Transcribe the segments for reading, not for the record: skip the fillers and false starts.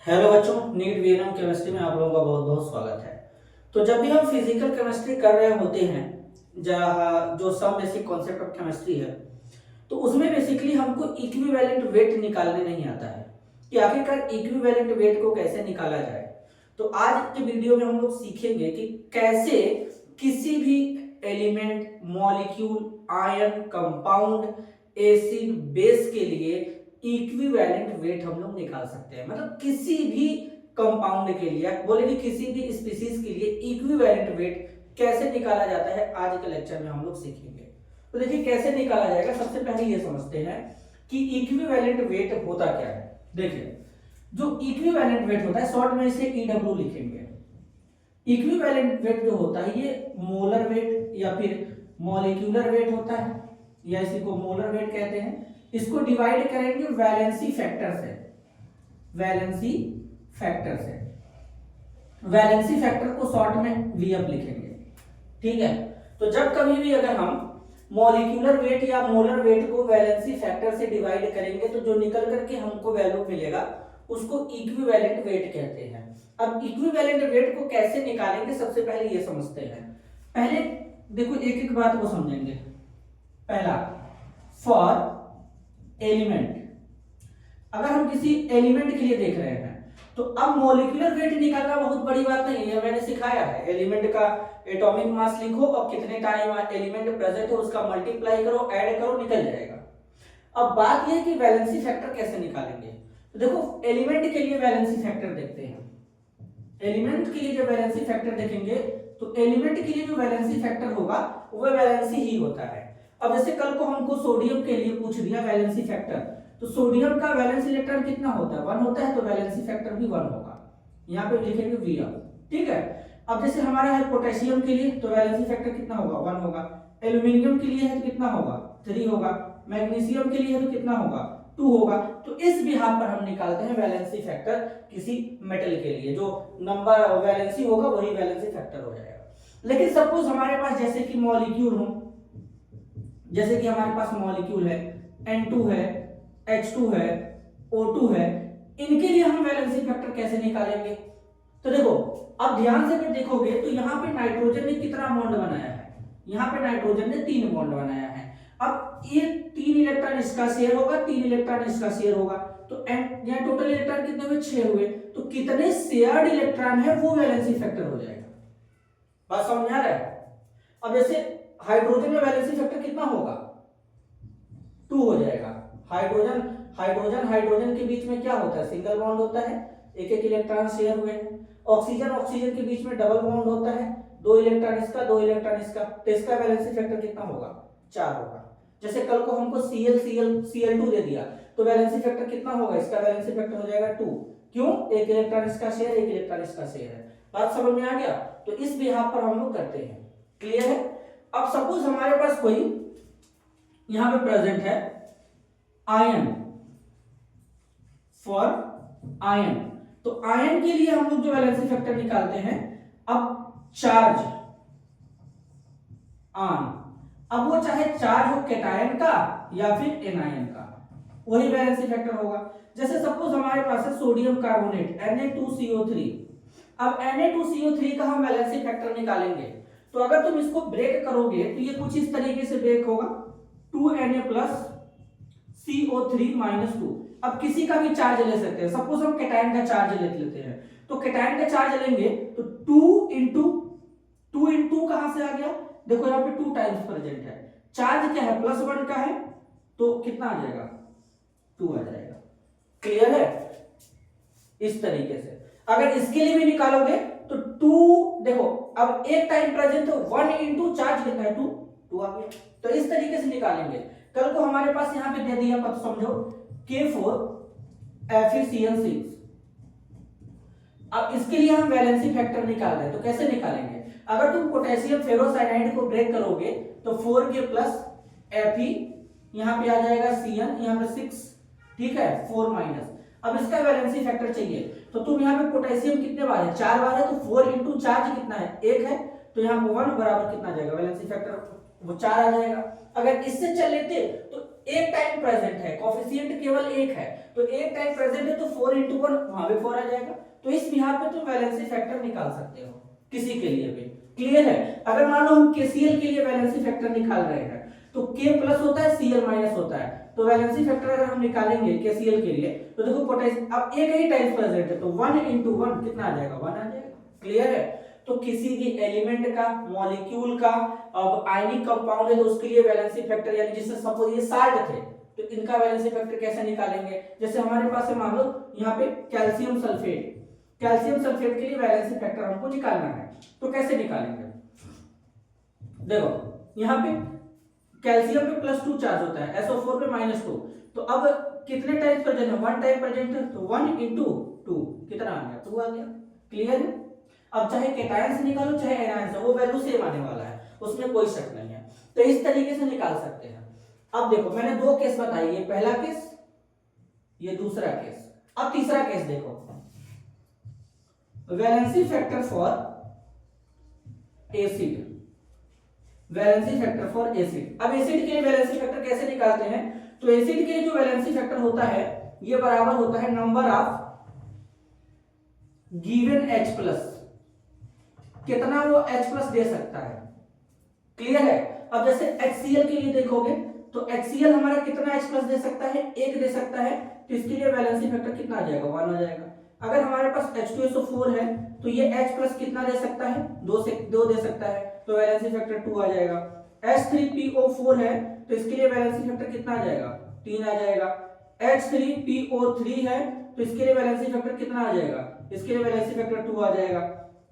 Hello बच्चों, NEET VNM chemistry में आप लोगों का बहुत बहुत स्वागत है। तो जब भी हम फिजिकल केमिस्ट्री कर रहे होते हैं, जहाँ जो some basic concept of chemistry है, तो उसमें बेसिकली हमको इक्विवेलेंट वेट निकालने नहीं आता है कि आखिरकार इक्विवेलेंट वेट को कैसे निकाला जाए। तो आज के वीडियो में हम लोग सीखेंगे कि कैसे किसी भी element, molecule, ion, compound, acid, base के लिए इक्विवेलेंट वेट हम लोग निकाल सकते हैं। मतलब किसी भी कंपाउंड के लिए, बोले कि किसी भी स्पीशीज के लिए इक्विवेलेंट वेट कैसे निकाला जाता है, आज के लेक्चर में हम लोग सीखेंगे। तो देखिए कैसे निकाला जाएगा। सबसे पहले ये समझते हैं कि इक्विवेलेंट वेट होता क्या है। देखिए जो इक्विवेलेंट वेट होता है, शॉर्ट में इसे ईडब्ल्यू लिखेंगे। इक्विवेलेंट वेट जो होता है ये मोलर वेट या फिर मॉलिक्यूलर वेट होता है, या इसी को मोलर वेट कहते हैं। इसको डिवाइड करेंगे वैलेंसी फैक्टर से। वैलेंसी फैक्टर से, वैलेंसी फैक्टर को शॉर्ट में वीएफ लिखेंगे। ठीक है, तो जब कभी भी अगर हम मॉलिक्यूलर वेट या मोलर वेट को वैलेंसी फैक्टर से डिवाइड करेंगे तो जो निकल करके हमको वैल्यू मिलेगा उसको इक्विवेलेंट वेट कहते हैं। अब इक्विवेलेंट वेट को कैसे निकालेंगे, सबसे पहले ये समझते हैं। पहले देखो एक एक बात को समझेंगे। पहला, फॉर एलिमेंट, अगर हम किसी एलिमेंट के लिए देख रहे हैं तो अब मॉलिक्यूलर वेट निकालना बहुत बड़ी बात नहीं है, मैंने सिखाया है। एलिमेंट का एटॉमिक मास लिखो और कितने टाइम एलिमेंट प्रेजेंट है उसका मल्टीप्लाई करो, ऐड करो, निकल जाएगा। अब बात यह है कि वैलेंसी फैक्टर कैसे निकालेंगे। तो देखो एलिमेंट के लिए वैलेंसी फैक्टर देखते हैं। एलिमेंट के लिए जब वैलेंसी फैक्टर देखेंगे तो एलिमेंट के लिए जो वैलेंसी फैक्टर होगा वह वैलेंसी ही होता है। अब जैसे कल को हमको सोडियम के लिए पूछ दिया वैलेंसी फैक्टर, तो सोडियम का वैलेंस इलेक्ट्रॉन कितना होता है, 1 होता है, तो वैलेंसी फैक्टर भी 1 होगा। यहाँ पे लिखेंगे Vm। ठीक है, अब जैसे हमारा है पोटेशियम के लिए तो वैलेंसी फैक्टर कितना होगा, 1 होगा। एल्यूमिनियम के लिए है तो कितना होगा, 3 होगा। मैग्नीशियम के लिए है तो कितना होगा, 2 होगा। तो इस बिहाफ पर हम निकालते हैं वैलेंसी फैक्टर किसी मेटल के लिए। जो नंबर वैलेंसी होगा वही वैलेंसी फैक्टर हो जाएगा। लेकिन सपोज हमारे पास जैसे कि मॉलिक्यूल हो, जैसे कि हमारे पास मॉलिक्यूल है N2 है, H2 है, O2 है, इनके लिए हम वैलेंसी फैक्टर कैसे निकालेंगे। तो देखो अब ध्यान से अगर देखोगे तो यहाँ पे नाइट्रोजन ने कितना बॉन्ड बनाया है, यहाँ पे नाइट्रोजन ने 3 बॉन्ड बनाया है। अब ये 3 इलेक्ट्रॉन इसका शेयर होगा, 3 इलेक्ट्रॉन इसका शेयर होगा, तो यहाँ टोटल इलेक्ट्रॉन कितने हुए, 6 हुए। तो कितने शेयर्ड इलेक्ट्रॉन है वो वैलेंसी फैक्टर हो जाएगा। बात समझ आ रहा है। अब जैसे हाइड्रोजन में वैलेंसी फैक्टर कितना होगा, 2 हो जाएगा। हाइड्रोजन हाइड्रोजन हाइड्रोजन के बीच में क्या होता है, सिंगल बॉन्ड होता है, एक एक इलेक्ट्रॉन शेयर हुए हैं। ऑक्सीजन ऑक्सीजन के बीच में डबल बॉन्ड होता है, 2 इलेक्ट्रॉन इसका, 2 इलेक्ट्रॉन इसका, तो इसका वैलेंसी फैक्टर कितना होगा, 4 होगा। जैसे कल को हमको Cl2 दे दिया तो वैलेंसी फैक्टर कितना होगा, इसका वैलेंसी फैक्टर हो जाएगा 2। क्यों, एक इलेक्ट्रॉन इसका शेयर, एक इलेक्ट्रॉन इसका शेयर है। बात समझ में आ गया। तो इस बिहाफ पर हम लोग करते हैं। क्लियर है। अब सपोज हमारे पास कोई यहां पे प्रेजेंट है आयन, फॉर आयन, तो आयन के लिए हम लोग जो वैलेंसी फैक्टर निकालते हैं, अब चार्ज आन, अब वो चाहे चार्ज हो कैटायन का या फिर एनायन का, वही वैलेंसी फैक्टर होगा। जैसे सपोज हमारे पास है सोडियम कार्बोनेट Na2CO3। अब Na2CO3 का हम वैलेंसी फैक्टर निकालेंगे तो अगर तुम इसको ब्रेक करोगे तो ये कुछ इस तरीके से ब्रेक होगा, 2Na प्लस CO3 माइनस 2। अब किसी का भी चार्ज ले सकते हैं। सपोज हम कैटायन का चार्ज ले लेते हैं, तो कैटायन का चार्ज लेंगे तो 2 इंटू कहां से आ गया, देखो यहाँ पे 2 टाइम्स प्रेजेंट है। चार्ज क्या है, +1 का है, तो कितना आ जाएगा, 2 आ जाएगा। क्लियर है। इस तरीके से अगर इसके लिए भी निकालोगे तो 2, देखो अब एक टाइम प्रेजेंट तो 1 इंटू चार्ज कितना है, 2 आ गया। तो इस तरीके से निकालेंगे। कल को हमारे पास यहाँ पे दे दिया, पता समझो K4 FeCN6। अब इसके लिए हम वैलेंसी फैक्टर निकाल रहे हैं, तो कैसे निकालेंगे। अगर तुम पोटेशियम फेरोसाइनाइड को ब्रेक करोगे तो 4K प्लस Fe, यहाँ पे आ जाएगा Cn, यहाँ पे 6, ठीक है, 4 माइनस। अब इसका वैलेंसी फैक्टर चाहिए तो तुम यहाँ पे पोटेशियम कितने बार है, 4 बार है, तो 4 इंटू चार्ज कितना है, 1 है, तो यहाँ पे 1 बराबर कितना आ जाएगा, वैलेंसी फैक्टर वो 4 आ जाएगा। अगर इससे चल लेते तो एक टाइम प्रेजेंट है, कोफिशिएंट केवल एक है, तो एक टाइम प्रेजेंट है तो 4 × 1 वहां भी 4 आ जाएगा। तो इस बिहार पे तुम वैलेंसी फैक्टर निकाल सकते हो किसी के लिए भी। क्लियर है? अगर मान लो हम KCl के लिए वैलेंसी फैक्टर निकाल रहे हैं तो K प्लस होता है, Cl माइनस होता है, तो वैलेंसी फैक्टर अगर हम निकालेंगे KCl के लिए तो देखो पोटेंशियल अब एक ही टाइम प्रेजेंट है तो 1 × 1 कितना आ जाएगा, 1 आ जाएगा। क्लियर है? तो किसी भी एलिमेंट का, मॉलिक्यूल का, अब आयनिक कंपाउंड है तो उसके लिए वैलेंसी फैक्टर, यानी जिससे सपोज ये साल्ट थे तो इनका वैलेंसी फैक्टर कैसे निकालेंगे, जैसे हमारे पास है मान लो यहाँ पे कैल्शियम सल्फेट, कैल्शियम सल्फेट के लिए वैलेंसी फैक्टर हमको निकालना है, तो कैसे निकालेंगे? देखो यहाँ पे कैल्शियम पे +2 चार्ज होता है, SO4 पे -2, तो अब कितने टाइम प्रेजेंट है, 1 टाइम प्रेजेंट है, तो 1 × 2 कितना आ गया, 2 आ गया। क्लियर है? अब चाहे कैटायन से निकालो चाहे एनायन से, वो वैल्यू सेम आने वाला है, उसमें कोई शक नहीं है। तो इस तरीके से निकाल सकते हैं। अब देखो मैंने 2 केस बताई, ये पहला केस, ये दूसरा केस। अब तीसरा केस देखो, valency factor for acid, valency factor for acid. अब एसिड के लिए वैलेंसी फैक्टर कैसे निकालते हैं? तो एसिड के लिए जो वैलेंसी फैक्टर होता है ये बराबर होता है नंबर ऑफ गिवन H+, कितना वो H+ दे सकता है। क्लियर है? अब जैसे HCl के लिए देखोगे तो HCl हमारा कितना H+ दे सकता है, 1 दे सकता है, तो इसके लिए वैलेंसी फैक्टर कितना आ जाएगा, 1 आ जाएगा। अगर हमारे पास H2SO4 है तो ये H+ कितना दे सकता है, 2 दे सकता है, तो वैलेंसी फैक्टर 2 आ जाएगा। H3PO4 है तो इसके लिए वैलेंसी फैक्टर कितना आ जाएगा, 3 आ जाएगा। H3PO3 है तो इसके लिए वैलेंसी फैक्टर कितना आ जाएगा, इसके लिए वैलेंसी फैक्टर 2 आ जाएगा।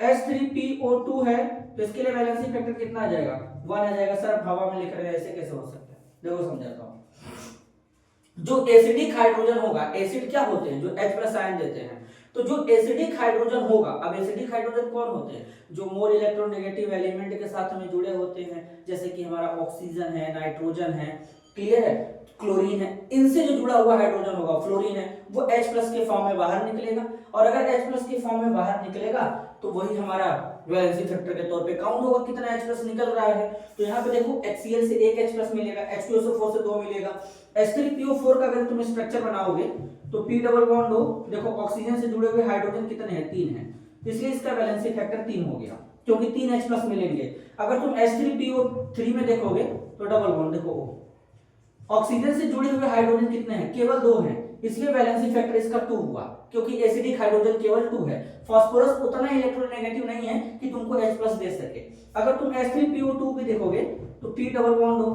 H3PO2 है तो इसके लिए वैलेंसी फैक्टर कितना आ जाएगा, 1 आ जाएगा। सर हवा में लिख रहे हैं, ऐसे कैसे हो सकता है? देखो समझाता हूं। जो एसिडिक हाइड्रोजन होगा, एसिड क्या होते हैं, जो H+ आयन देते हैं, तो जो एसिडिक हाइड्रोजन होगा, अब एसिडिक हाइड्रोजन कौन होते हैं, जो मोर इलेक्ट्रोनेगेटिव एलिमेंट के साथ में जुड़े होते हैं, जैसे कि हमारा ऑक्सीजन है, नाइट्रोजन है, क्लियर है, क्लोरीन है, इनसे जो जुड़ा हुआ हाइड्रोजन होगा, फ्लोरीन है, वो H+ के फॉर्म में बाहर निकलेगा। और अगर H+ के फॉर्म में बाहर निकलेगा तो वही हमारा वैलेंसी फैक्टर के तौर पे काउंट होगा, कितना H+ निकल रहा है। तो यहाँ पे देखो HCl से 1 H+ मिलेगा, H2SO4 से 2 मिलेगा। H3PO4 का अगर तुम स्ट्रक्चर बनाओगे तो P डबल बॉन्ड हो, देखो ऑक्सीजन से जुड़े हुए हाइड्रोजन कितने हैं, 3 हैं, इसलिए इसका वैलेंसी फैक्टर 3 हो गया, क्योंकि 3 H+ मिलेंगे। अगर तुम H3PO3 में देखोगे तो डबल बॉन्ड देखो, ऑक्सीजन से जुड़े हुए हाइड्रोजन कितने हैं, केवल 2 हैं, इसलिए वैलेंसी फैक्टर इसका 2 हुआ, क्योंकि एसिडिक हाइड्रोजन केवल 2 है। फास्फोरस उतना इलेक्ट्रोनेगेटिव नहीं है कि तुमको H+ दे सके। अगर तुम H3PO2 भी देखोगे तो P डबल बॉन्ड हो।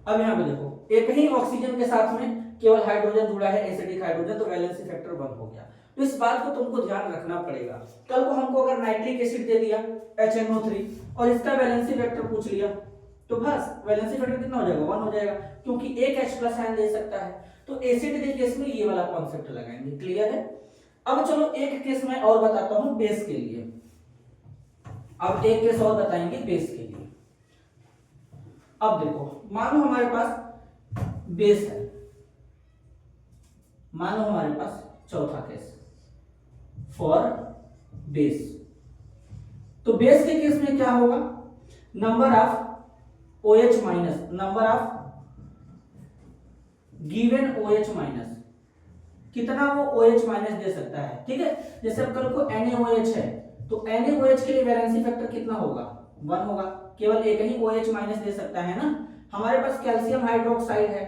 अब यहाँ पे देखो एक ही ऑक्सीजन के साथ में केवल हाइड्रोजन जुड़ा है, एसिडिक हाइड्रोजन, तो वैलेंसी फैक्टर 1 हो गया। तो इस बात को तुमको ध्यान रखना पड़ेगा। कल को हमको अगर नाइट्रिक एसिड दे दिया HNO3 और इसका वैलेंसी फैक्टर पूछ लिया तो बस वैलेंसी फैक्टर कितना हो जाएगा, 1 हो जाएगा, क्योंकि एक H+ आयन दे सकता है। तो एसिड के केस में ये वाला कॉन्सेप्ट लगाएंगे। क्लियर है? अब चलो एक केस मैं और बताता हूं बेस के लिए। अब एक केस और बताएंगे बेस के लिए। अब देखो मानो हमारे पास बेस है, मानो हमारे पास चौथा केस फॉर बेस। तो बेस के केस में क्या होगा, number of OH minus, number of given OH minus, कितना वो OH माइनस दे सकता है। ठीक है, जैसे अब कल को NaOH है तो NaOH के लिए वैलेंसी फैक्टर कितना होगा, 1 होगा, केवल एक ही OH माइनस दे सकता है ना। हमारे पास कैल्शियम हाइड्रोक्साइड है,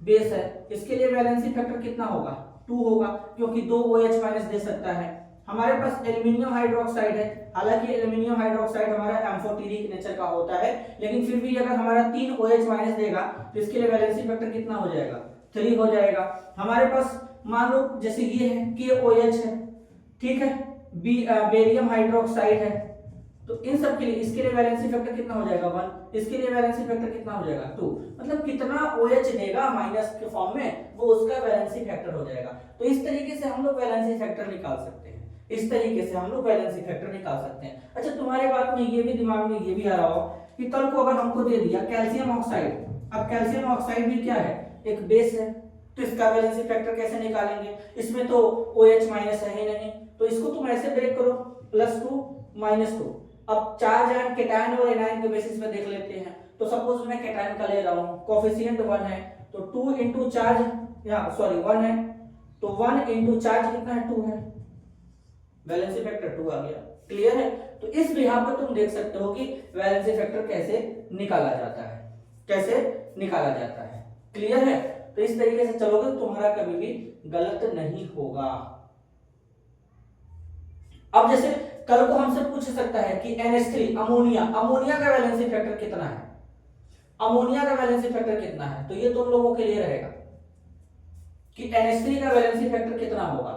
बेस है, इसके लिए वैलेंसी फैक्टर कितना होगा, 2 होगा, क्योंकि 2 OH माइनस दे सकता है। हमारे पास एल्युमिनियम हाइड्रोक्साइड है, हालांकि एल्युमिनियम हाइड्रोक्साइड हमारा एम्फोटेरिक नेचर का होता है, लेकिन फिर भी अगर हमारा 3 OH माइनस देगा तो इसके लिए वैलेंसी फैक्टर कितना हो जाएगा, 3 हो जाएगा। हमारे पास मान लो जैसे ये है KOH है, ठीक है, बेरियम हाइड्रोक्साइड है, तो इन सब के लिए इसके लिए वैलेंसी फैक्टर कितना हो जाएगा, 1, इसके लिए वैलेंसी फैक्टर कितना हो जाएगा, 2, मतलब कितना OH देगा माइनस के फॉर्म में वो उसका वैलेंसी फैक्टर हो जाएगा। तो इस तरीके से हम लोग वैलेंसी फैक्टर निकाल सकते हैं, इस तरीके से हम लोग वैलेंसी फैक्टर निकाल सकते हैं। अच्छा तुम्हारे बात में ये भी दिमाग में ये भी आ रहा हो कि कल को अगर हमको दे दिया कैल्शियम ऑक्साइड, अब कैल्शियम ऑक्साइड भी क्या है, एक बेस है, तो इसका वैलेंसी फैक्टर कैसे निकालेंगे, इसमें तो OH माइनस है ही नहीं, तो इसको तुम ऐसे ब्रेक करो, +2 -2। अब चार्ज आयन कैटायन और एनायन के बेसिस पे देख लेते हैं। तो सपोज मैं कैटायन का ले रहा हूं, कोफिशिएंट 1 है तो 2 इंटू चार्ज या सॉरी 1 है तो 1 इंटू चार्ज कितना है 2 है, वैलेंसी फैक्टर 2 आ गया। क्लियर है? तो इस बिहाफ पे तुम देख सकते हो कि वैलेंसी फैक्टर कैसे निकाला जाता है, कैसे निकाला जाता है। क्लियर है? तो इस तरीके से चलोगे तो तुम्हारा कभी भी गलत नहीं होगा। अब जैसे कल को हमसे पूछ सकता है कि NH3 अमोनिया, अमोनिया का वैलेंसी फैक्टर कितना है, अमोनिया का वैलेंसी फैक्टर कितना है, तो ये तुम लोगों के लिए रहेगा कि NH3 का वैलेंसी फैक्टर कितना होगा।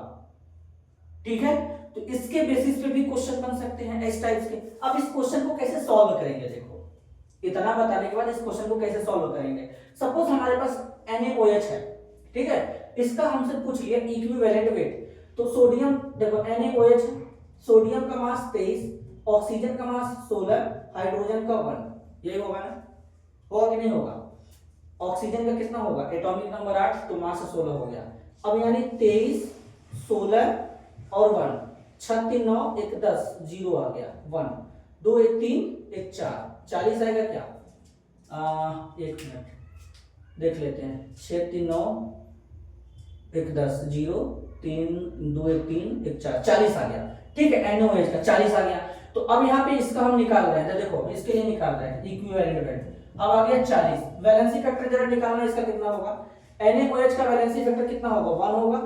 ठीक है? तो इसके बेसिस पे भी क्वेश्चन बन सकते हैं इस टाइप के। अब इस क्वेश्चन को कैसे सॉल्व करेंगे, देखो इतना बताने के बाद इस क्वेश्चन को कैसे सॉल्व करेंगे। सपोज हमारे पास NaOH है, ठीक है, इसका हमसे पूछ लिया इक्विवेलेंट वेट, तो सोडियम देखो NaOH, सोडियम का मास 23, ऑक्सीजन का मास 16, हाइड्रोजन का 1, यही होगा ना, होगा कि नहीं होगा। ऑक्सीजन का कितना होगा, एटॉमिक नंबर 8 तो मास 16 हो गया। अब यानी 23 16 और 1, 6 3 9 1 10 0 आ गया, 1 2 1 3 1 4 40 आएगा क्या, एक मिनट देख लेते हैं, 6 3 9 1 10 0 3 2 1 3 1 4 40 आ गया। ठीक है, NaOH का 40 आ गया। तो अब यहाँ पे इसका हम निकाल रहे हैं, देखो इसके लिए निकाल रहे हैं इक्विवेलेंट वेट। अब आ गया 40, वैलेंसी फैक्टर जरा निकालना है, इसका कितना होगा, NaOH का वैलेंसी फैक्टर कितना होगा 1 होगा,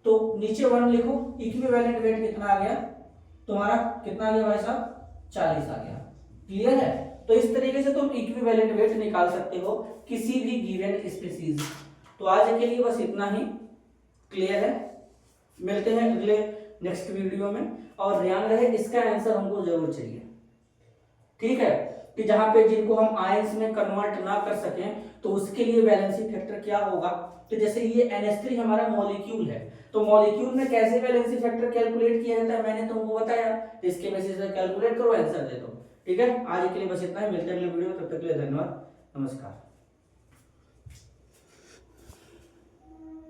तो नीचे 1 लिखो, इक्विवेलेंट वेट कितना आ गया तुम्हारा, कितना आ गया भाई साहब 40 आ गया। क्लियर है? तो इस तरीके से तुम इक्विवेलेंट वेट निकाल सकते हो किसी भी गिवन स्पीशीज। तो आज के लिए बस इतना ही। क्लियर है? मिलते हैं अगले नेक्स्ट वीडियो में, और ध्यान रहे इसका आंसर हमको जरूर चाहिए। ठीक है, कि जहां पे जिनको हम आयंस में कन्वर्ट ना कर सकें तो उसके लिए वैलेंसी फैक्टर क्या होगा। तो जैसे ये NH3 हमारा मॉलिक्यूल है, तो मॉलिक्यूल में कैसे वैलेंसी फैक्टर कैलकुलेट किया जाता है मैंने तुमको बताया, इसके बेसिस पे कैलकुलेट करो, आंसर दे दो। ठीक है, आज के लिए बस इतना ही, मिलते हैं अगले वीडियो में, तब तक के लिए धन्यवाद, नमस्कार।